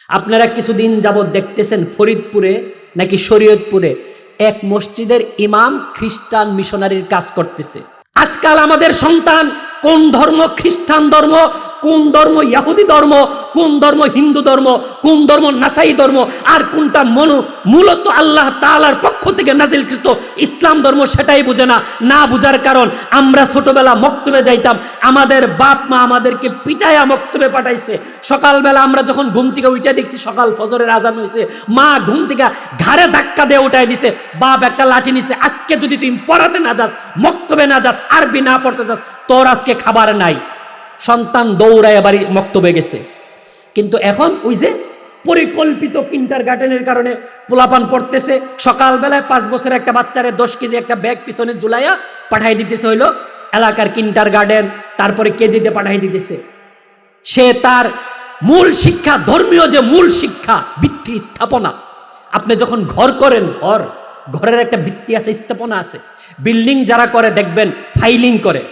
আপনারা কিছুদিন যাবৎ দেখতেছেন ফরিদপুরে নাকি শরীয়তপুরে এক মসজিদের ইমাম খ্রিস্টান মিশনারির কাজ করতেছে। আজকাল আমাদের সন্তান কোন ধর্ম খ্রিস্টান ধর্ম, কোন ধর্ম ইহুদি ধর্ম, কোন ধর্ম হিন্দু ধর্ম, কোন ধর্ম নাসাই ধর্ম, আর কোনটা মূলত আল্লাহ তাআলার পক্ষ থেকে নাজিলকৃত ইসলাম ধর্ম সেটাই বুঝে না। না বুঝার কারণ আমরা ছোটবেলা মক্তবে যাইতাম, আমাদের বাপ মা আমাদেরকে পিটাইয়া মক্তবে পাঠাইছে। সকালবেলা আমরা যখন ঘুম থেকে উঠে দেখছি সকাল ফজরের আজান হয়েছে, মা ঘুম থেকে ঘাড়ে ধাক্কা দিয়ে উঠাই দিছে, বাপ একটা লাঠি নিছে, আজকে যদি তুই পড়াতে না যাস, মক্তবে না যাস, আরবি না পড়তে যাস, তোর আজকে খাবার নাই। সন্তান দৌড়ায় বাড়ি মক্তবে গেছে। কিন্তু এখন ওই যে পরিকল্পিত কিন্ডারগার্টেনের কারণে পোলাপান পড়তেছে, সকালবেলায় 5 বছরের একটা বাচ্চারে 10 কেজি একটা ব্যাগ পিছনে ঝুলাইয়া পাঠাই দিতেছে হইলো এলাকার কিন্ডারগার্টেন, তারপরে কেজিতে পাঠাই দিতেছে। সে তার মূল শিক্ষা, ধর্মীয় যে মূল শিক্ষা, ভিত্তি স্থাপনা। আপনি যখন ঘর করেন, ঘরের একটা ভিত্তি আছে, স্থাপনা আছে। বিল্ডিং যারা করে দেখবেন ফাইলিং করে,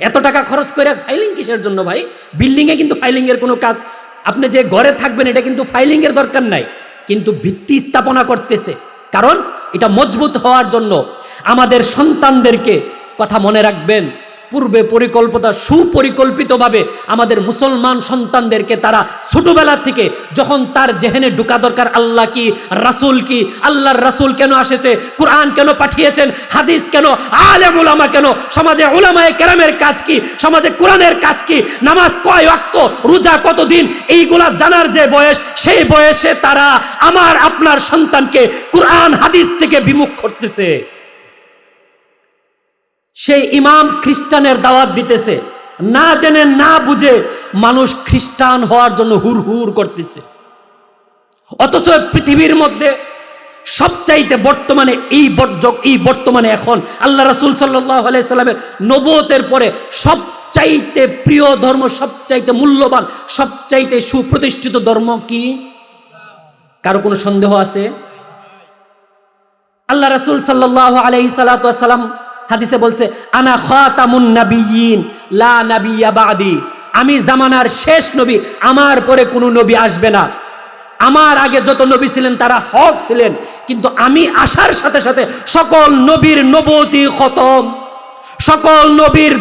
এত টাকা খরচ করে ফাইলিং কিসের জন্য ভাই? বিল্ডিংয়ে কিন্তু ফাইলিংয়ের কোনো কাজ, আপনি যে ঘরে থাকবেন এটা কিন্তু ফাইলিংয়ের দরকার নাই, কিন্তু ভিত্তি স্থাপনা করতেছে, কারণ এটা মজবুত হওয়ার জন্য। আমাদের সন্তানদেরকে কথা মনে রাখবেন, পূর্বে সুপরিকল্পিতভাবে আমাদের মুসলমান সন্তানদেরকে তারা ছোটবেলা থেকে যখন তার জেহেনে ঢুকা দরকার আল্লাহ কি, রাসূল কি, আল্লাহর রাসূল কেন এসেছে, কোরআন কেন পাঠিয়েছেন, হাদিস কেন, আলেম উলামা কেন, সমাজে উলামায়ে কেরামের কাজ কি, সমাজে কোরআনের কাজ কি, নামাজ কয় ওয়াক্ত, রোজা কতদিন, এইগুলা জানার যে বয়স, সেই বয়সে তারা আমার আপনার সন্তানকে কোরআন হাদিস থেকে বিমুখ করতেছে। সেই ইমাম খ্রিস্টানের দাওয়াত দিতেছে, না জেনে না বুঝে মানুষ খ্রিস্টান হওয়ার জন্য হুড় করতেছে। অথচ পৃথিবীর মধ্যে সবচাইতে বর্তমানে বর্তমানে এখন আল্লাহ রাসূল সাল্লাল্লাহু আলাইহি সাল্লামের নবুয়তের পরে সবচাইতে প্রিয় ধর্ম, সবচাইতে মূল্যবান, সবচাইতে সুপ্রতিষ্ঠিত ধর্ম কি? কারো কোনো সন্দেহ আছে? আল্লাহ রাসূল সাল্লাল্লাহু আলাইহি সাল্লাম হাদিসে বলছে, আনা খাতামুন নাবিয়্যিন লা নাবিয়্যা বাদি, আমি জামানার শেষ নবী, আমার পরে কোনো নবী আসবে না। আমার আগে যত নবী ছিলেন তারা হক ছিলেন, কিন্তু আমি আসার সাথে সাথে সকল নবীর নবুয়তি খতম, সকল নবীর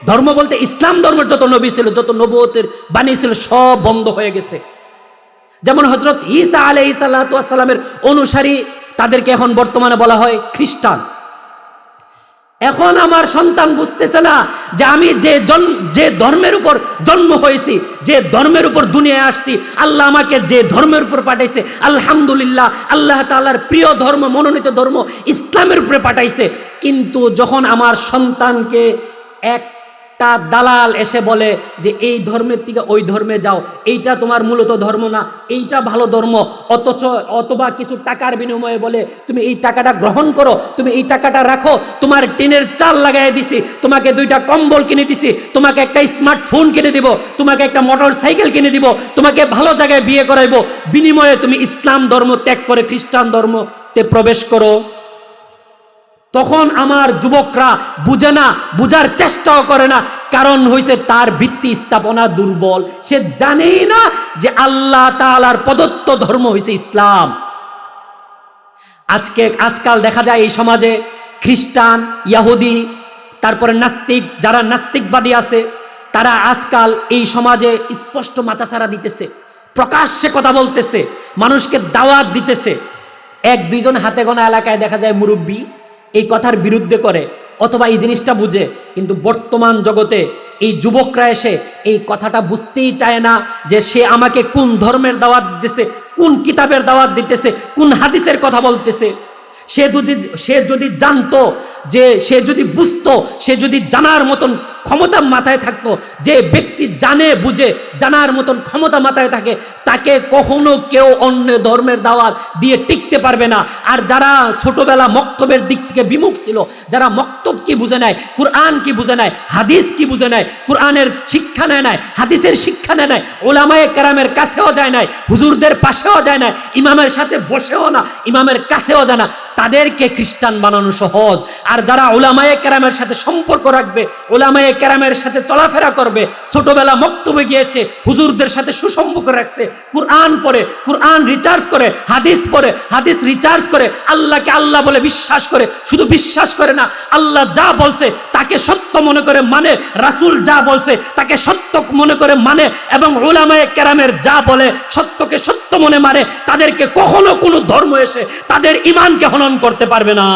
ধর্ম বলতে ইসলাম ধর্মের যত নবী ছিল, যত নবুয়তের বাণী ছিল, সব বন্ধ হয়ে গেছে। যেমন হযরত ঈসা আলাইহিস সালাতু ওয়াস সালামের অনুসারী, তাদেরকে এখন বর্তমানে বলা হয় খ্রিস্টান। এখন আমার সন্তান বুঝতেছে না যে আমি যে ধর্মের উপর জন্ম হয়েছি, যে ধর্মের উপর দুনিয়ায় আসছি, আল্লাহ আমাকে যে ধর্মের উপর পাঠাইছে, আলহামদুলিল্লাহ, আল্লাহ তাআলার প্রিয় ধর্ম, মনোনীত ধর্ম ইসলামের উপরে পাঠাইছে। কিন্তু যখন আমার সন্তানকে একটা দালাল এসে বলে যে এই ধর্মের থেকে ওই ধর্মে যাও, এইটা তোমার মূলত ধর্ম না, এইটা ভালো ধর্ম, অথবা কিছু টাকার বিনিময়ে বলে তুমি এই টাকাটা গ্রহণ করো, তুমি এই টাকাটা রাখো, তোমার টিনের চাল লাগাই দিছি, তোমাকে 2টা কম্বল কিনে দিছি, তোমাকে একটা স্মার্টফোন কিনে দিব, তোমাকে একটা মোটর সাইকেল কিনে দিব, তোমাকে ভালো জায়গায় বিয়ে করাইবো, বিনিময়ে তুমি ইসলাম ধর্ম ত্যাগ করে খ্রিস্টান ধর্মতে প্রবেশ করো। তখন আমার যুবকরা বুঝে না, বুঝার চেষ্টাও করে না, কারণ হইছে তার ভিত্তি স্থাপনা দুর্বল। সে জানেই না যে আল্লাহ তাআলার প্রদত্ত ধর্ম হইছে ইসলাম। আজকাল দেখা যায় এই সমাজে খ্রিস্টান, ইহুদি, তারপরে নাস্তিক, যারা নাস্তিকবাদী আছে, তারা আজকাল এই সমাজে স্পষ্ট মাথাছাড়া দিতেছে, প্রকাশ্যে কথা বলতেছে, মানুষকে দাওয়াত দিতেছে। 1-2 জন হাতে গোনা এলাকায় দেখা যায় মুরব্বী এই কথার বিরুদ্ধে করে অথবা এই জিনিসটা বুঝে, কিন্তু বর্তমান জগতে এই যুবকরা এসে এই কথাটা বুঝতেই চায় না যে সে আমাকে কোন ধর্মের দাওয়াত দিতেছে, কোন কিতাবের দাওয়াত দিতেছে, কোন হাদিসের কথা বলতেছে। সে যদি জানতো, যে সে যদি বুঝতো, সে যদি জানার মতন ক্ষমতা মাথায় থাকতো, যে ব্যক্তি জানে বুঝে জানার মতন ক্ষমতা মাথায় থাকে, তাকে কখনো কেউ অন্য ধর্মের দাওয়াত দিয়ে টিকতে পারবে না। আর যারা ছোটবেলা মক্তবের দিক থেকে বিমুখ ছিল, যারা মক্তব কি বুঝে নেয়, কোরআন কি বুঝে নেয়, হাদিস কি বুঝে নেয়, কোরআনের শিক্ষা নেয় নাই, হাদিসের শিক্ষা নেয় নাই, উলামায়ে কেরামের কাছেও যায় নাই, হুজুরদের পাশেও যায় না, ইমামের সাথে বসেও না, ইমামের কাছেও যায় না, তাদেরকে খ্রিস্টান বানানো সহজ। আর যারা উলামায়ে কেরামের সাথে সম্পর্ক রাখবে, উলামায়ে কেরামের সাথে চলাফেরা করবে, ছোটবেলা মক্তবে গিয়েছে, হুজুরদের সাথে সুসম্পর্ক রাখছে, কোরআন পড়ে, কোরআন রিচার্জ করে, হাদিস পড়ে, হাদিস রিচার্জ করে, আল্লাহকে আল্লাহ বলে বিশ্বাস করে, শুধু বিশ্বাস করে না, আল্লাহ যা বলছে তাকে সত্য মনে করে মানে, রাসূল যা বলছে তাকে সত্য মনে করে মানে, এবং উলামায়ে কেরামের যা বলে সত্যকে সত্য মনে মানে, তাদেরকে কখনো কোনো ধর্ম এসে তাদের ঈমানকে হনন করতে পারবে না।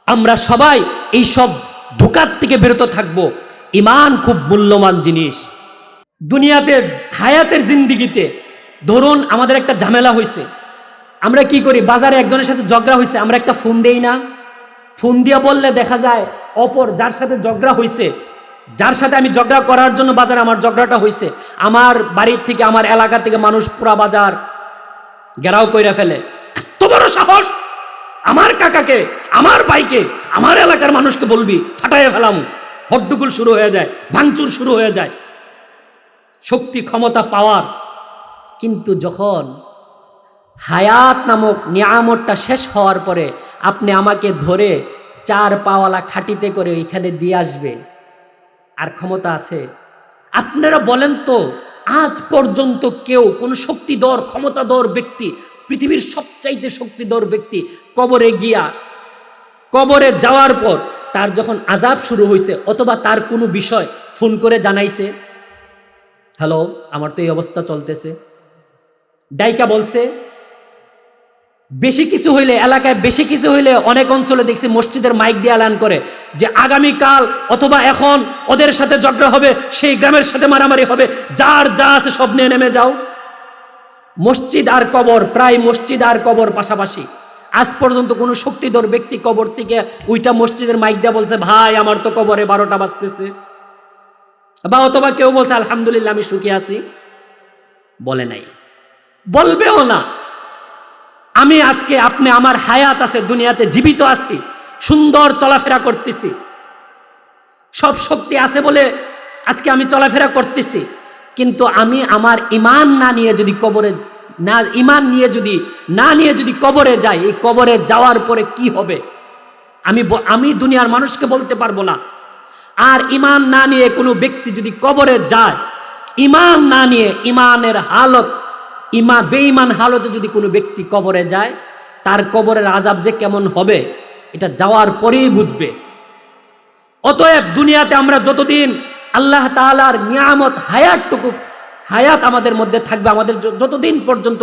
আমরা সবাই এই সব ধোঁকার থেকে বিরত থাকব। ঈমান খুব মূল্যবান জিনিস। দুনিয়াতে হায়াতের জিন্দিগিতে ধরুন আমাদের একটা ঝামেলা হয়েছে, আমরা কি করি, বাজারে একজনের সাথে ঝগড়া হয়েছে, আমরা একটা ফোন দেই না? ফোন দিয়ে বললে দেখা যায় অপর যার সাথে ঝগড়া হয়েছে, যার সাথে আমি ঝগড়া করার জন্য বাজারে আমার ঝগড়াটা হয়েছে, আমার বাড়ির থেকে আমার এলাকা থেকে মানুষ পুরা বাজার ঘেরাও কইরা ফেলে। এত বড় সাহস! আমার কাকাকে, আমার ভাইকে, আমার এলাকার মানুষকে বলবি, ফাটাইয়া ফেলাম, হট্টগোল শুরু হয়ে যায়, ভাঙচুর শুরু হয়ে যায়, শক্তি ক্ষমতা পাওয়ার। কিন্তু যখন হায়াত নামক নিয়ামতটা শেষ হওয়ার পরে আপনি আমাকে ধরে 4 পাওয়ালা খাটিতে করে এখানে দিয়ে আসবে, আর ক্ষমতা আছে? আপনারা বলেন তো, আজ পর্যন্ত কেউ কোন শক্তিধর ক্ষমতাধর ব্যক্তি, পৃথিবীর সবচাইতে শক্তিধর ব্যক্তি কবরে গিয়া, কবরে যাওয়ার পর তার যখন আযাব শুরু হয়েছে অথবা তার কোনো বিষয় ফোন করে জানাইছে, হ্যালো আমার তো এই অবস্থা চলতেছে, ডাইকা বলছে? বেশি কিছু হইলে, এলাকায় বেশি কিছু হইলে অনেক অঞ্চলে দেখছি মসজিদের মাইক দিয়ে এলান করে যে আগামীকাল অথবা এখন ওদের সাথে ঝগড়া হবে, সেই গ্রামের সাথে মারামারি হবে, যার যা আছে সব নিয়ে নেমে যাও। মসজিদ আর কবর, প্রায় মসজিদ আর কবর পাশাপাশি। আজ পর্যন্ত কোনো শক্তিধর ব্যক্তি কবর থেকে ওইটা মসজিদের মাইক দিয়ে বলছে ভাই আমার তো কবরে 12টা বাজতেছে, বা অথবা কেউ বলছে আলহামদুলিল্লাহ আমি সুখী আছি? বলে নাই, বলবেও না। আমি আজকে, আপনি, আমার হায়াত আছে, দুনিয়াতে জীবিত আছি, সুন্দর চলাফেরা করতেছি, সব শক্তি আছে বলে আজকে আমি চলাফেরা করতেছি, কিন্তু আমি আমার ঈমান না নিয়ে যদি কবরে না, ঈমান নিয়ে যদি না নিয়ে যদি কবরে যাই, এই কবরে যাওয়ার পরে কি হবে আমি দুনিয়ার মানুষকে বলতে পারবো না। আর ঈমান না নিয়ে কোনো ব্যক্তি যদি কবরে যায়, ঈমান না নিয়ে, ঈমানের হালত, বেঈমান হালতে যদি কোনো ব্যক্তি কবরে যায়, তার কবরের আযাব যে কেমন হবে এটা যাওয়ার পরেই বুঝবে। অতএব দুনিয়াতে আমরা যতদিন আল্লাহ তাআলার নিয়ামত হায়াত আমাদের মধ্যে থাকবে, আমাদের যতদিন পর্যন্ত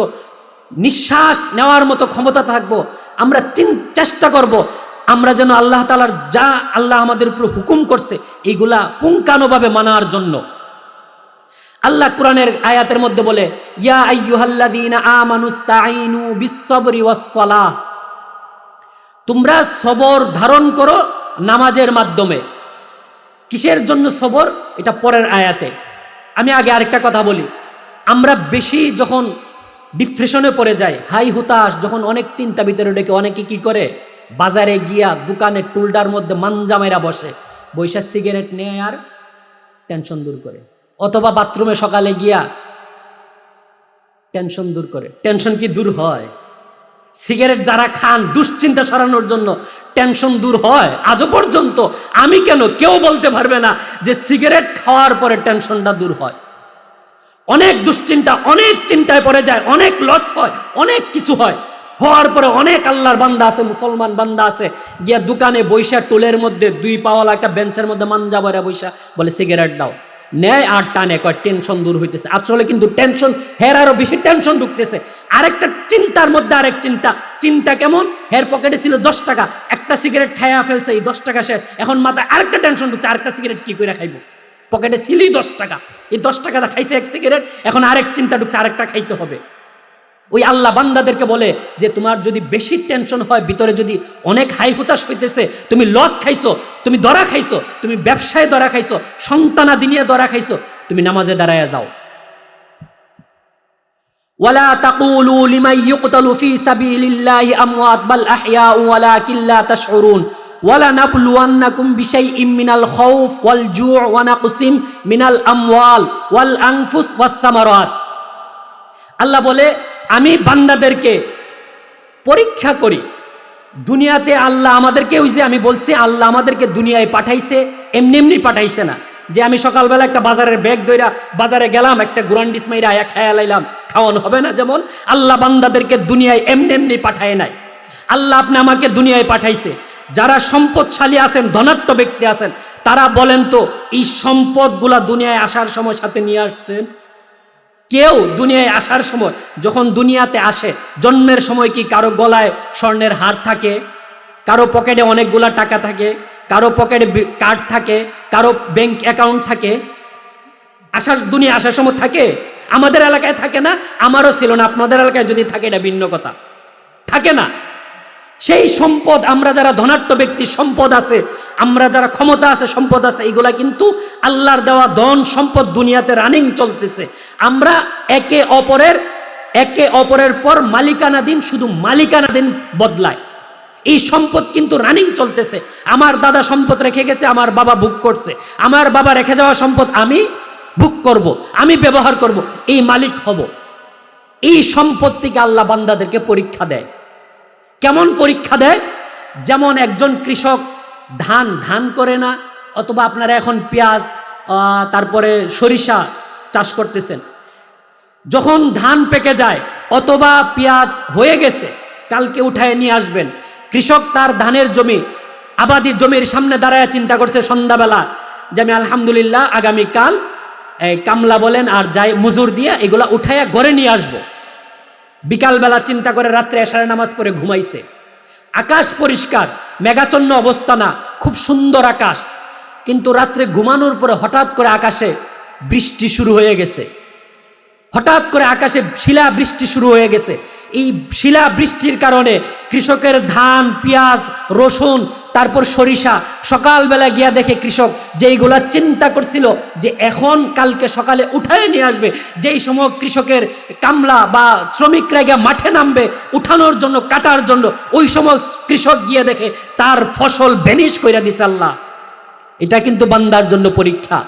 নিঃশ্বাস নেওয়ার মতো ক্ষমতা থাকবো, আমরা চেষ্টা করব আমরা যেন আল্লাহ তাআলার যা আল্লাহ আমাদের উপর হুকুম করছে এইগুলা পুঙ্খানুভাবে মানার জন্য। আল্লাহ কোরআনের আয়াতের মধ্যে বলে, ইয়া আইয়ুহাল্লাযীনা আমানুস্তাঈনু বিস-সাবরি ওয়াস-সালাহ, তোমরা সবর ধারণ করো নামাজের মাধ্যমে। কিসের জন্য সবর? এটা পরের আয়াতে। আমি আগে আরেকটা কথা বলি, আমরা বেশি যখন ডিপ্রেশনে পড়ে যাই, হাই হুতাশ, যখন অনেক চিন্তা ভিতরে ডেকে, অনেকে কি করে, বাজারে গিয়া দোকানের টুলটার মধ্যে মাঞ্জা মেরা বসে, বৈশা সিগারেট নেয় আর টেনশন দূর করে, অথবা বাথরুমে সকালে গিয়া টেনশন দূর করে। টেনশন কি দূর হয়? সিগারেট যারা খান দুশ্চিন্তা সরানোর জন্য, টেনশন দূর হয়? আজও পর্যন্ত আমি কেন, কেউ বলতে পারবে না যে সিগারেট খাওয়ার পরে টেনশনটা দূর হয়। অনেক দুশ্চিন্তা, অনেক চিন্তায় পড়ে যায়, অনেক লস হয়, অনেক কিছু হয়, হওয়ার পরে অনেক আল্লাহর বান্দা আছে, মুসলমান বান্দা আছে, গিয়া দোকানে বৈশা টুলের মধ্যে 2 পাওয়ালা একটা বেঞ্চের মধ্যে মাঞ্জা ভরে বৈশা বলে সিগারেট দাও, নেয় আর টানে, কয় টেনশন দূর হইতেছে। আসলে কিন্তু টেনশন, হের আরো বেশি টেনশন ঢুকতেছে। আরেকটা চিন্তার মধ্যে আরেক চিন্তা কেমন, হের পকেটে ছিল 10 টাকা, একটা সিগারেট খাইয়া ফেলছে, এই 10 টাকা শেষ, এখন মাথায় আরেকটা টেনশন ঢুকছে, আরেকটা সিগারেট কি করে খাইবো, পকেটে ছিলই 10 টাকা, এই 10 টাকাটা খাইছে এক সিগারেট, এখন আরেক চিন্তা ঢুকছে, আরেকটা খাইতে হবে। ওই আল্লাহ বান্দাদেরকে বলে যে তোমার যদি বেশি টেনশন হয়, ভিতরে যদি অনেক হাই হুতাশ হইতেছে, তুমি লস খাইছো, তুমি ধরা খাইছো, তুমি ব্যবসায় ধরা খাইছো, সন্তানাদি নিয়ে ধরা খাইছো, তুমি নামাজে দাঁড়ায়া যাও। ওয়ালা তাকুলু লিমান ইউকতালু ফি সাবিলিল্লাহি আমওয়াত বাল আহইয়াউ ওয়ালাকিন লা তাশউরুন ওয়ালা নাবলুওয়ান্নাকুম বিশাইইম মিনাল খাউফ ওয়াল জু' ওয়া নাকসিম মিনাল আমওয়াল ওয়াল আনফুস ওয়াস সামারাত। আল্লাহ বলে আমি বান্দাদেরকে পরীক্ষা করি, দুনিয়াতে আল্লাহ আমাদেরকে, ওই যে আমি বলছি আল্লাহ আমাদেরকে দুনিয়ায় পাঠাইছে, এমনি এমনি পাঠাইছে না যে আমি সকালবেলা একটা বাজারের ব্যাগ ধইরা বাজারে গেলাম, একটা গুরান্ডিস মাইরা আয়া খায়া লাইলাম, খাওয়ানো হবে না। যেমন আল্লাহ বান্দাদেরকে দুনিয়ায় এমনি এমনি পাঠায় নাই। আল্লাহ আপনি আমাকে দুনিয়ায় পাঠাইছে। যারা সম্পদশালী আছেন, ধনাঢ্য ব্যক্তি আছেন, তারা বলেন তো এই সম্পদগুলা দুনিয়ায় আসার সময় সাথে নিয়ে আসছেন? কেউ দুনিয়ায় আসার সময়, যখন দুনিয়াতে আসে, জন্মের সময় কি কারো গলায় স্বর্ণের হার থাকে? কারো পকেটে অনেকগুলা টাকা থাকে? কারো পকেটে কার্ড থাকে? কারো ব্যাংক অ্যাকাউন্ট থাকে? দুনিয়া আসার সময় থাকে? আমাদের এলাকায় থাকে না, আমারও ছিল না। আপনাদের এলাকায় যদি থাকে এটা ভিন্ন কথা, থাকে না। সেই সম্পদ, আমরা যারা ধনাঢ্য ব্যক্তি, সম্পদ আছে, আমরা যারা ক্ষমতা আছে, সম্পদ আছে, এইগুলা কিন্তু আল্লাহর দেওয়া ধন সম্পদ দুনিয়াতে রানিং চলতেছে। আমরা একে অপরের পর মালিকানাধীন, শুধু মালিকানাধীন বদলায়। এই সম্পদ কিন্তু রানিং চলতেছে। আমার দাদা সম্পদ রেখে গেছে, আমার বাবা ভোগ করছে। আমার বাবা রেখে যাওয়া সম্পদ আমি ভোগ করব, আমি ব্যবহার করব, এই মালিক হব। এই সম্পত্তিকে আল্লাহ বান্দাদেরকে পরীক্ষা দেয়। কেমন পরীক্ষা দেয়? যেমন একজন কৃষক ধান করে না, অথবা আপনারা এখন পেঁয়াজ তারপরে সরিষা চাষ করতেছেন। যখন ধান পেকে যায় অথবা পেঁয়াজ হয়ে গেছে, কালকে উঠায় নিয়ে আসবেন। কৃষক তার ধানের জমি, আবাদি জমির সামনে দাঁড়ায় চিন্তা করছে সন্ধ্যাবেলা যে আমি আলহামদুলিল্লাহ আগামীকাল কামলা বলেন আর যাই মজুর দিয়ে এগুলা উঠাইয়া ঘরে নিয়ে আসবো। বিকালবেলা চিন্তা করে রাত্রে এশারের নামাজ পড়ে ঘুমাইছে। আকাশ পরিষ্কার, মেঘাচ্ছন্ন অবস্থা না, খুব সুন্দর আকাশ। কিন্তু রাত্রে ঘুমানোর পরে হঠাৎ করে আকাশে বৃষ্টি শুরু হয়ে গেছে। হঠাৎ করে আকাশে শিলা বৃষ্টি শুরু হয়ে গেছে। এই শিলা বৃষ্টির কারণে কৃষকের ধান, পেঁয়াজ, রসুন, তারপর সরিষা, সকালবেলা গিয়া দেখে কৃষক যেইগুলা চিন্তা করছিল যে এখন কালকে সকালে উঠায় নিয়ে আসবে, যেই সময় কৃষকের কামলা বা শ্রমিকরা গিয়া মাঠে নামবে উঠানোর জন্য, কাটার জন্য, ওই সময় কৃষক গিয়ে দেখে তার ফসল ভ্যানিশ কইরা দিছে আল্লাহ। এটা কিন্তু বান্দার জন্য পরীক্ষা।